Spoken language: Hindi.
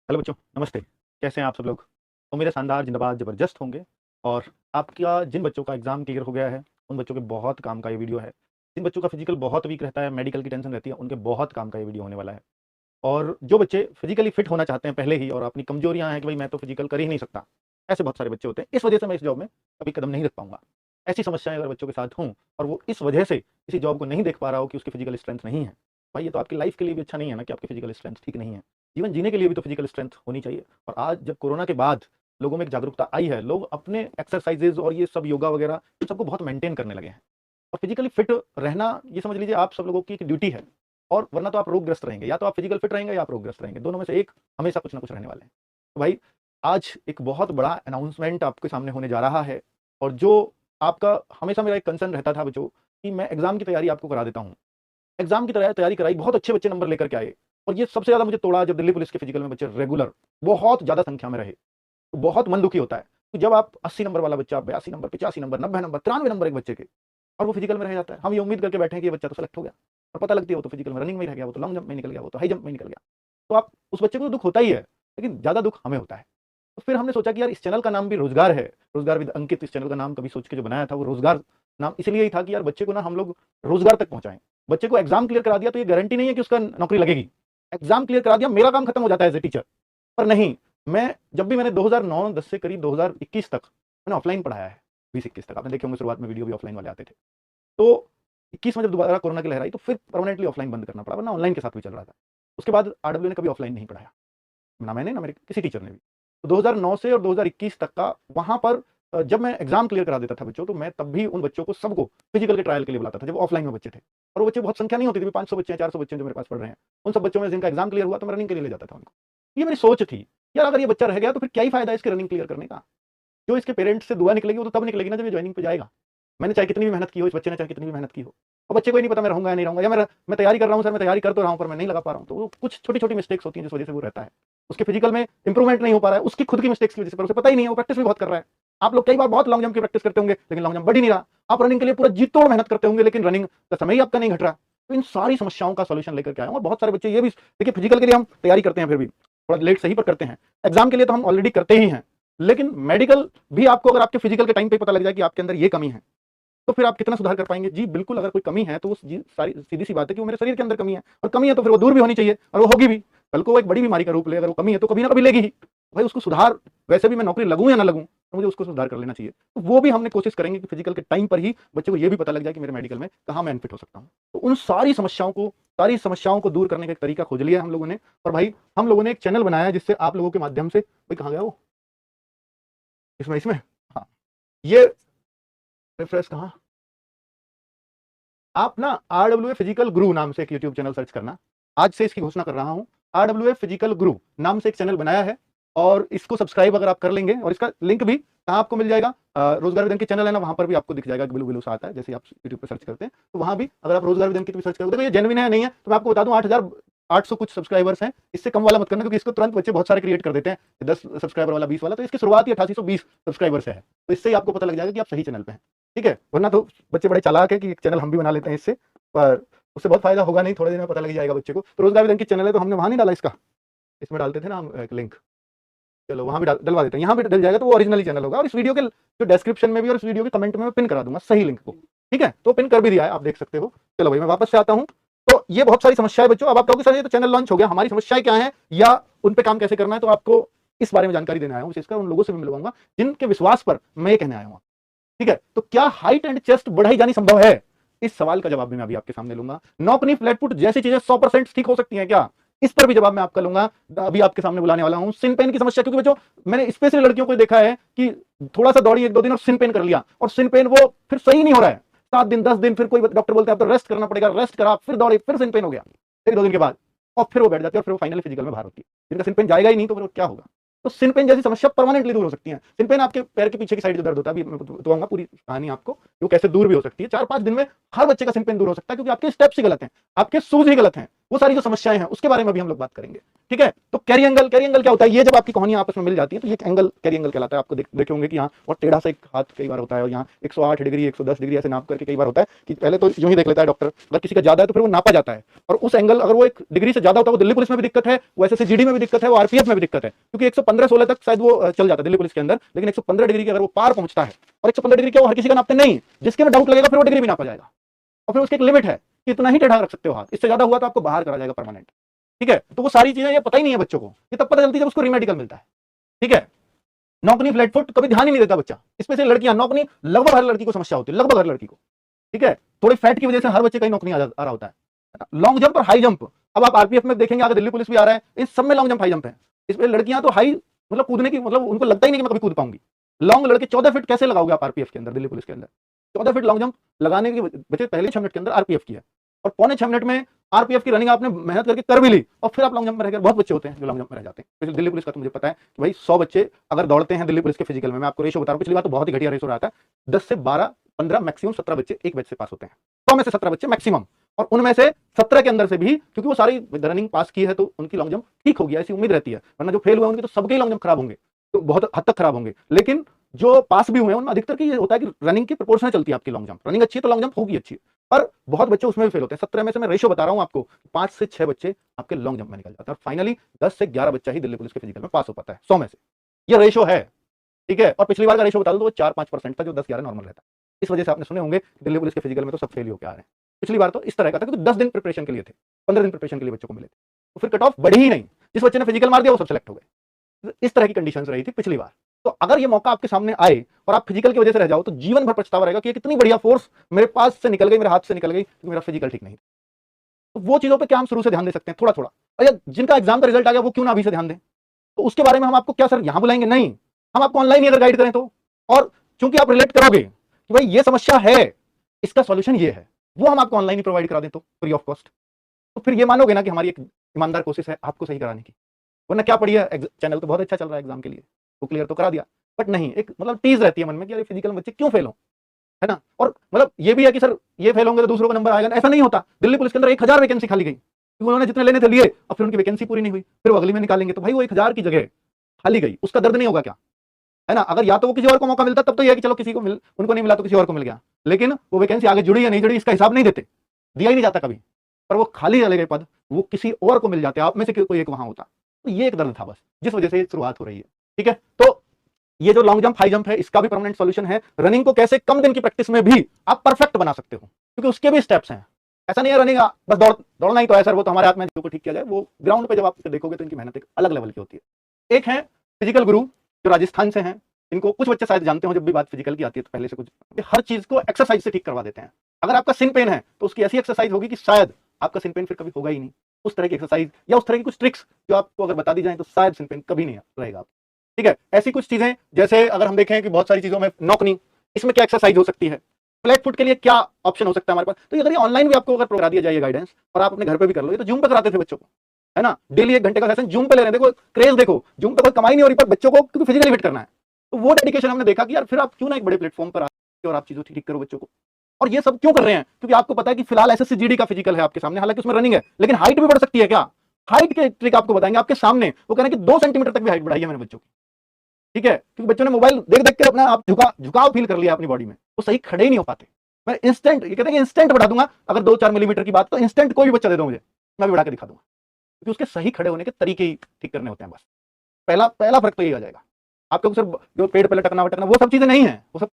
हेलो बच्चों, नमस्ते। कैसे हैं आप सब लोग? उम्मीद है शानदार, जिंदाबाद, ज़बरदस्त होंगे। और आपका जिन बच्चों का एग्ज़ाम क्लियर हो गया है, उन बच्चों के बहुत काम का ये वीडियो है। जिन बच्चों का फिज़िकल बहुत वीक रहता है, मेडिकल की टेंशन रहती है, उनके बहुत काम का ये वीडियो होने वाला है। और जो बच्चे फिज़िकली फिट होना चाहते हैं पहले ही और अपनी कमज़ोरियाँ हैं कि भाई मैं तो फिज़िकल कर ही नहीं सकता, ऐसे बहुत सारे बच्चे होते हैं। इस वजह से मैं इस जॉब में कभी कदम नहीं रख पाऊँगा। ऐसी समस्याएँ अगर बच्चों के साथ हों और वो इस वजह से किसी जॉब को नहीं देख पा रहा हो कि उसकी फिज़िकल स्ट्रेंथ नहीं है, भाई ये तो आपकी लाइफ़ के लिए भी अच्छा नहीं है ना कि आपकी फिज़िकल स्ट्रेंथ ठीक नहीं है। जीवन जीने के लिए भी तो फिज़िकल स्ट्रेंथ होनी चाहिए। और आज जब कोरोना के बाद लोगों में एक जागरूकता आई है, लोग अपने एक्सरसाइज़ेज़ और ये सब योगा वगैरह इन सबको बहुत मेंटेन करने लगे हैं। और फिज़िकली फिट रहना ये समझ लीजिए आप सब लोगों की एक ड्यूटी है। और वरना तो आप रोगग्रस्त रहेंगे, या तो आप फिज़िकल फिट रहेंगे या आप रोगग्रस्त रहेंगे, दोनों में से एक हमेशा कुछ ना कुछ रहने वाले हैं। तो भाई आज एक बहुत बड़ा अनाउंसमेंट आपके सामने होने जा रहा है। और जो आपका हमेशा मेरा एक कंसर्न रहता था बच्चों कि मैं एग्ज़ाम की तैयारी आपको करा देता हूँ। एग्ज़ाम की तैयारी कराई, बहुत अच्छे बच्चे नंबर लेकर के आए। और ये सबसे ज़्यादा मुझे तोड़ा जब दिल्ली पुलिस के फिज़िकल में बच्चे रेगुलर बहुत ज़्यादा संख्या में रहे। तो बहुत मन दुखी होता है। तो जब आप 80 नंबर वाला बच्चा, 82 नंबर, 85 नंबर, 90 नंबर, 93 नंबर एक बच्चे के, और वो फिज़िकल में रह जाता है। हम ये उम्मीद करके बैठे हैं कि ये बच्चा तो सेलेक्ट हो गया। और पता लगती है वो तो फिज़िकल में रनिंग में ही रह गया, वो तो लॉन्ग जंप में निकल गया, वो तो हाई जंप में निकल गया। तो आप उस बच्चे को तो दुःख होता ही है, लेकिन ज़्यादा दुःख हमें होता है। तो फिर हमने सोचा कि यार इस चैनल का नाम भी रोज़गार है, रोज़गार विद अंकित। इस चैनल का नाम कभी सोच के जो बनाया था वो रोज़गार नाम इसलिए ही था कि यार बच्चे को ना हम लोग रोज़गार तक पहुँचाएँ। बच्चे को एग्ज़ाम क्लियर करा दिया तो ये गारंटी नहीं है कि उसका नौकरी लगेगी। एग्ज़ाम क्लियर करा दिया, मेरा काम खत्म हो जाता है एज़ अ टीचर। पर नहीं, मैं जब भी मैंने 2009-10 से करीब 2021 तक मैंने ऑफ़लाइन पढ़ाया है। 20-21 तक आपने देखे होंगे, शुरुआत में वीडियो भी ऑफ़लाइन वाले आते थे। तो 21 में जब दोबारा कोरोना की लहर आई तो फिर परमानेंटली ऑफ़लाइन बंद करना पड़ा, वरना ऑनलाइन के साथ भी चल रहा था। उसके बाद आरडब्ल्यू ने कभी ऑफ़लाइन नहीं पढ़ाया, ना मैंने ना मेरे किसी टीचर ने भी। तो 2009 से और 2021 तक का वहाँ पर जब मैं एग्ज़ाम क्लियर करा देता था बच्चों, तो मैं तब भी उन बच्चों को सबको फिज़िकल के ट्रायल के लिए बुलाता था, जब ऑफ़लाइन में बच्चे थे। और वो बच्चे बहुत संख्या नहीं होती थी, 500 बच्चे हैं, 400 बच्चे हैं जो मेरे पास पढ़ रहे हैं। उन सब बच्चों में जिनका एग्ज़ाम क्लियर हुआ तो मैं रनिंग के लिए ले जाता था उनको। ये मेरी सोच थी, यार अगर ये बच्चा रह गया तो फिर क्या ही फ़ायदा है इसके रनिंग क्लियर करने का? जो इसके पेरेंट्स से दुआ निकलेगी वो तो तब निकलेगी ना जब ये जॉइनिंग पे जाएगा। मैंने चाहे कितनी भी मेहनत की हो, इस बच्चे ने चाहे कितनी भी मेहनत की हो, और बच्चे को ही नहीं पता मैं रहूँगा या नहीं रहूँगा, या मैं तैयारी कर रहा हूँ सर, मैं तैयारी कर तो रहा हूँ पर मैं नहीं लगा पा रहा हूँ। तो वो कुछ छोटी-छोटी मिस्टेक्स होती हैं जिस वजह से वो रहता है। उसके फिजिकल में इंप्रूवमेंट नहीं हो पा रहा है, उसकी खुद की मिस्टेक्स की वजह से, पर उसे पता ही नहीं है, वो प्रैक्टिस भी बहुत कर रहा है। आप लोग कई बार बहुत लॉन्ग जंप की प्रैक्टिस करते होंगे, लेकिन लॉन्ग जंप बढ़ ही नहीं रहा। आप रनिंग के लिए पूरा जी-तोड़ मेहनत करते होंगे, लेकिन रनिंग का समय ही आपका नहीं घट रहा। तो इन सारी समस्याओं का सॉल्यूशन लेकर के आया हूँ। और बहुत सारे बच्चे ये भी देखिए, फिजिकल के लिए हम तैयारी करते हैं, फिर भी थोड़ा लेट सही पर करते हैं। एग्जाम के लिए तो हम ऑलरेडी करते ही हैं, लेकिन मेडिकल भी आपको अगर आपके फिजिकल के टाइम पे पता लग जाए कि आपके अंदर ये कमी है, तो फिर आप कितना सुधार कर पाएंगे? जी बिल्कुल, अगर कोई कमी है तो जी सारी सीधी सी बात है कि वो मेरे शरीर के अंदर कमी है, और कमी है तो फिर वो दूर भी होनी चाहिए, और वो होगी भी। कल को वो एक बड़ी बीमारी का रूप ले, अगर वो कमी है तो कभी ना कभी लेगी ही। भाई उसको सुधार, वैसे भी मैं नौकरी लगूं या ना लगूं, तो मुझे उसको सुधार कर लेना चाहिए। तो वो भी हमने कोशिश करेंगे कि फिजिकल के टाइम पर ही बच्चे को ये भी पता लग जाए कि मेरे मेडिकल में कहाँ मैं अनफिट हो सकता हूँ। तो उन सारी समस्याओं को दूर करने का एक तरीका खोज लिया हम लोगों ने। और भाई हम लोगों ने एक चैनल बनाया जिससे आप लोगों के माध्यम से, भाई कहाँ गया वो, इसमें इसमें हाँ, ये रेफरेंस कहाँ, आप ना आरडब्ल्यूए फिजिकल गुरु नाम से एक यूट्यूब चैनल सर्च करना। आज से इसकी घोषणा कर रहा हूं। आरडब्ल्यूए फिजिकल गुरु नाम से एक चैनल बनाया है, और इसको सब्सक्राइब अगर आप कर लेंगे, और इसका लिंक भी कहाँ आपको मिल जाएगा, रोजगार विदन की चैनल है ना, वहां पर भी आपको दिख जाएगा, ब्लू ब्लू सा आता है जैसे आप यूट्यूब पर सर्च करते हैं, तो वहां भी अगर आप रोजगार विदन की भी सर्च करोगे, तो ये जेन्युइन है नहीं है तो मैं आपको बता दूं, 8,800 कुछ सब्सक्राइबर्स हैं। इससे कम वाला मत करना, क्योंकि इसको तुरंत बच्चे बहुत सारे क्रिएट कर देते हैं, 10 सब्सक्राइबर वाला, 20 वाला। तो इसकी शुरुआत ही 8820 सब्सक्राइबर से है। तो इससे ही आपको पता लग जाएगा कि आप सही चैनल पे हैं, ठीक है। वरना तो बच्चे बड़े चालाक है कि एक चैनल हम भी बना लेते हैं इससे, पर उससे बहुत फायदा होगा नहीं, थोड़े दिन में पता लग जाएगा बच्चे को। तो रोजगार विदन की चैनल है, तो हमने वहां नहीं डाला इसका, इसमें डालते थे ना हम एक लिंक, चलो वहां भी डलवा देते हैं, यहाँ भी डल जाएगा, तो वो ओरिजिनल चैनल होगा। और इस वीडियो के जो डिस्क्रिप्शन में भी और इस वीडियो के कमेंट में मैं पिन करा दूंगा सही लिंक को, ठीक है। तो पिन कर भी दिया है, आप देख सकते हो। चलो भाई मैं वापस से आता हूँ। तो ये बहुत सारी समस्याएं बच्चों, अब आप कहोगे सर ये तो चैनल लॉन्च हो गया, हमारी समस्याएं क्या है या उन पे काम कैसे करना है, तो आपको इस बारे में जानकारी देने आया हूँ। विशेषकर उन लोगों से भी मिलवाऊंगा जिनके विश्वास पर मैं ये कहने आया हूँ, ठीक है। तो क्या हाइट एंड चेस्ट बढ़ाई जानी संभव है, इस सवाल का जवाब भी मैं अभी आपके सामने लूंगा। नौकनी फ्लैटफुट जैसी चीजें 100% ठीक हो सकती हैं क्या, इस पर भी जवाब मैं आपका लूंगा। अभी आपके सामने बुलाने वाला हूं। सिन पेन की समस्या, क्योंकि बच्चों मैंने स्पेशली लड़कियों को देखा है कि थोड़ा सा दौड़ी 1-2 दिन और सिन पेन कर लिया, और सिन पेन वो फिर सही नहीं हो रहा है, 7 दिन 10 दिन, फिर कोई डॉक्टर बोलता है अब तो रेस्ट करना पड़ेगा, रेस्ट करा, फिर दौड़ी, फिर सिन पेन हो गया 1-2 दिन के बाद, और फिर वो बैठ जाती है, और फिर वो फाइनली फिजिकल में बाहर होती है। जिनका सिन पेन जाएगा ही नहीं तो फिर क्या होगा। तो सिन पेन जैसी समस्या परमानेंटली दूर हो सकती है। सिन पेन आपके पैर के पीछे की साइड जो दर्द होता है, अभी मैं बताऊंगा पूरी कहानी आपको, वो कैसे दूर भी हो सकती है। 4-5 दिन में हर बच्चे का सिन पेन दूर हो सकता है, क्योंकि आपके स्टेप्स ही गलत हैं, आपके शूज ही गलत हैं। वो सारी जो समस्याएं हैं उसके बारे में भी हम लोग बात करेंगे। ठीक है, तो कैरी एंगल क्या होता है? ये जब आपकी कहानियां आपस में मिल जाती है तो ये एंगल कैरी एंगल कहलाता है। आपको देखे होंगे कि यहाँ और टेढ़ा सा एक हाथ कई बार होता है, और यहाँ 108 डिग्री 110 डिग्री ऐसे नाप करके कई बार होता है कि पहले तो यूं ही देख लेता है डॉक्टर, अगर किसी का ज्यादा है तो फिर वो नापा जाता है, और उस एंगल अगर वो 1 डिग्री से ज्यादा होता है, वो दिल्ली पुलिस में भी दिक्कत है, वो एसएससी में भी दिक्कत है, वो आरपीएफ में भी दिक्कत है, क्योंकि 115-16 तक शायद वो चल जाता है दिल्ली पुलिस के अंदर, लेकिन 115 डिग्री के अगर वो पार पहुंचता है, और 115 डिग्री क्या वो हर किसी का नापते नहीं, जिसके में डाउट लगेगा फिर वो डिग्री भी नापा जाएगा, और फिर उसकी एक लिमिट है कि इतना ही टेढ़ा रख सकते हो हाथ, इससे ज्यादा हुआ तो आपको बाहर करा जाएगा परमानेंट। ठीक है, तो वो सारी चीजें ये पता ही नहीं है बच्चों को, ये तब पता चलती है जब उसको रीमेडिकल मिलता है। ठीक है, नौकनी फ्लैट फुट कभी ध्यान ही नहीं देता बच्चा, स्पेशली लड़कियां, नौकनी लगभग हर लड़की को समस्या होती है, लगभग हर लड़की को। ठीक है, थोड़ी फैट की वजह से हर बच्चे का ही नौकरी आ रहा होता है। लॉन्ग जंप और हाई जंप, अब आप आरपीएफ में देखेंगे, आगे दिल्ली पुलिस भी आ रहा है, इन सब में लॉन्ग जंप हाई जंप है। इसमें लड़कियां तो हाई मतलब कूदने की मतलब उनको लगता ही नहीं कि मैं कभी कूद पाऊंगी। लॉन्ग लड़के 14 फीट कैसे लगाओगे आप आरपीएफ के अंदर, दिल्ली पुलिस के अंदर 14 फीट लॉन्ग जंप लगाने की बच्चे पहले 6 मिनट के अंदर आरपीएफ की है, और पौने 6 मिनट में आरपीएफ की रनिंग आपने मेहनत करके कर भी ली, और फिर आप लॉन्ग जंप में रह गए। बहुत बच्चे होते हैं जो लॉन्ग जंप में रह जाते हैं। दिल्ली पुलिस का तो मुझे पता है कि भाई 100 बच्चे अगर दौड़ते हैं दिल्ली पुलिस के फिजिकल में, मैं आपको रेशो बता रहा हूं, पिछली बार तो बहुत ही घटिया रेशो रहा था, 10 से 12 15 मैक्सिमम 17 बच्चे एक बैच से पास होते हैं, 100 में से 17 बच्चे मैक्सिमम, और उनमें से 17 के अंदर से भी, क्योंकि वो सारी रनिंग पास की है तो उनकी लॉन्ग जंप ठीक होगी ऐसी उम्मीद रहती है, वरना जो फेल हुए उनके तो सबके लॉन्ग जंप खराब होंगे, तो बहुत हद तक खराब होंगे। लेकिन जो पास भी हुए हैं उनमें अधिकतर की ये होता है कि रनिंग की प्रोपोर्शन चलती है आपकी, लॉन्ग जंप रनिंग अच्छी है तो लॉन्ग जंप होगी अच्छी, पर बहुत बच्चे उसमें भी फेल होते हैं। 17 में से मैं रेशो बता रहा हूं आपको, 5 से 6 बच्चे आपके लॉन्ग जंप में निकल जाते हैं, और फाइनली 10 से 11 बच्चा ही दिल्ली पुलिस के फिजिकल में पास हो पाता है 100 में से, ये रेशो है। ठीक है, और पिछली बार का रेशो बता दो तो 4-5% था, जो 10-11 नॉर्मल रहता है। इस वजह से आपने सुने होंगे दिल्ली पुलिस के फिजिकल में तो सब फेल होकर आ रहे हैं। पिछली बार तो इस तरह का था, क्योंकि 10 दिन प्रिपरेशन के लिए थे, 15 दिन प्रिपरेशन के लिए बच्चों को मिले थे, तो फिर कट ऑफ बढ़ी ही नहीं, जिस बच्चे ने फिजिकल मार दिया वो सब सेलेक्ट हो गए। इस तरह की कंडीशन रही थी पिछली बार। तो अगर ये मौका आपके सामने आए और आप फिजिकल की वजह से रह जाओ, तो जीवन भर पछतावा रहेगा कि कितनी बढ़िया फोर्स मेरे पास से निकल गई, मेरे हाथ से निकल गई, क्योंकि मेरा फिजिकल ठीक नहीं था। तो वो चीजों पे क्या हम शुरू से ध्यान दे सकते हैं थोड़ा थोड़ा, और जिनका एग्जाम का रिजल्ट आ गया वो क्यों ना अभी से ध्यान दें, तो उसके बारे में हम आपको क्या सर यहां बुलाएंगे, नहीं, हम आपको ऑनलाइन ही अगर गाइड करें तो, और चूंकि आप रिलेट करोगे कि भाई ये समस्या है, इसका सॉल्यूशन ये है, वो हम आपको ऑनलाइन ही प्रोवाइड करा दें तो फ्री ऑफ कॉस्ट, तो फिर ये मानोगे ना कि हमारी एक ईमानदार कोशिश है आपको सही कराने की। वरना क्या पड़ी है, चैनल तो बहुत अच्छा चल रहा है एग्जाम के लिए, तो क्लियर तो करा दिया, बट नहीं, एक मतलब टीज रहती है मन में कि यार फिजिकल में बच्चे क्यों फेल हो, है ना। और मतलब ये भी है कि सर ये फेल होंगे तो दूसरों का नंबर आएगा, ऐसा नहीं होता। दिल्ली पुलिस के अंदर 1000 वैकेंसी खाली गई, क्योंकि उन्होंने जितने लेने थे लिए, और फिर उनकी वैकेंसी पूरी नहीं हुई, फिर वो अगली में निकालेंगे, तो भाई वो 1000 की जगह खाली गई, उसका दर्द नहीं होगा क्या, है ना। अगर या तो वो किसी और को मौका मिलता तब तो ये है कि चलो किसी को उनको नहीं मिला तो किसी और को मिल गया, लेकिन वो वैकेंसी आगे जुड़ी या नहीं जुड़ी इसका हिसाब नहीं देते, दिया ही नहीं जाता कभी, पर वो खाली चले गए पद, वो किसी और को मिल जाते, आप में से कोई एक वहां होता, तो ये एक दर्द था बस, जिस वजह से शुरुआत हो रही है। ठीक है, तो ये जो लॉन्ग जंप हाई जंप है इसका भी परमानेंट सॉल्यूशन है। रनिंग को कैसे कम दिन की प्रैक्टिस में भी आप परफेक्ट बना सकते हो, क्योंकि उसके भी स्टेप्स हैं। ऐसा नहीं है रनिंग बस दौड़ना ही तो है सर, वो तो हमारे हाथ में जो ठीक किया जाए, वो ग्राउंड पे जब आप देखोगे तो इनकी मेहनत एक अलग लेवल की होती है। एक है फिजिकल गुरु जो राजस्थान से हैं, इनको कुछ बच्चे शायद जानते हो, जब भी बात फिजिकल की आती है तो पहले से कुछ हर चीज को एक्सरसाइज से ठीक करवा देते हैं। अगर आपका सिन पेन है तो उसकी ऐसी एक्सरसाइज होगी कि शायद आपका सिन पेन फिर कभी होगा ही नहीं, उस तरह की एक्सरसाइज या उस तरह की कुछ ट्रिक्स जो आपको अगर बता दी जाए तो शायद सिन पेन कभी नहीं रहेगा। ठीक है, ऐसी कुछ चीजें, जैसे अगर हम देखें कि बहुत सारी चीजों में नॉकनी, इसमें क्या एक्सरसाइज हो सकती है, फ्लैट फुट के लिए क्या ऑप्शन हो सकता है हमारे पास, तो अगर ये ऑनलाइन भी आपको अगर करा दिया जाए गाइडेंस, और आप अपने घर पे भी कर लो, ये तो जूम पे कराते थे बच्चों को, है ना, डेली 1 घंटे का सेशन जूम पे ले रहे हैं। देखो क्रेज, देखो जूम पे कोई कमाई नहीं हो रही, पर बच्चों को क्योंकि फिजिकली फिट करना है, तो वो डेडिकेशन हमने देखा कि यार फिर आप क्यों ना एक बड़े प्लेटफॉर्म पर आके और आप चीजों ठीक करो बच्चों को। और ये सब क्यों कर रहे हैं, क्योंकि आपको पता है कि फिलहाल एसएससी जीडी का फिजिकल है आपके सामने, हालांकि उसमें रनिंग है, लेकिन हाइट भी बढ़ सकती है। क्या हाइट के ट्रिक आपको बताएंगे आपके सामने, वो कह रहे हैं कि 2 सेंटीमीटर तक भी हाइट बढ़ाई है मैंने बच्चों की। ठीक है, क्योंकि बच्चों ने मोबाइल देख देख के अपना आप झुकाव फील कर लिया अपनी बॉडी में, वो सही खड़े ही नहीं हो पाते। मैं इंस्टेंट, ये कहते हैं कि इंस्टेंट बढ़ा दूंगा, अगर 2-4 मिलीमीटर की बात, तो इंस्टेंट कोई भी बच्चा दे दो मुझे, मैं भी बढ़ा के दिखा दूंगा, क्योंकि उसके सही खड़े होने के तरीके ही ठीक करने होते हैं। बस पहला फर्क तो यही आ जाएगा। आपको सिर्फ जो पेड़ पे लटकना वटकना वो सब चीजें नहीं है, वो सब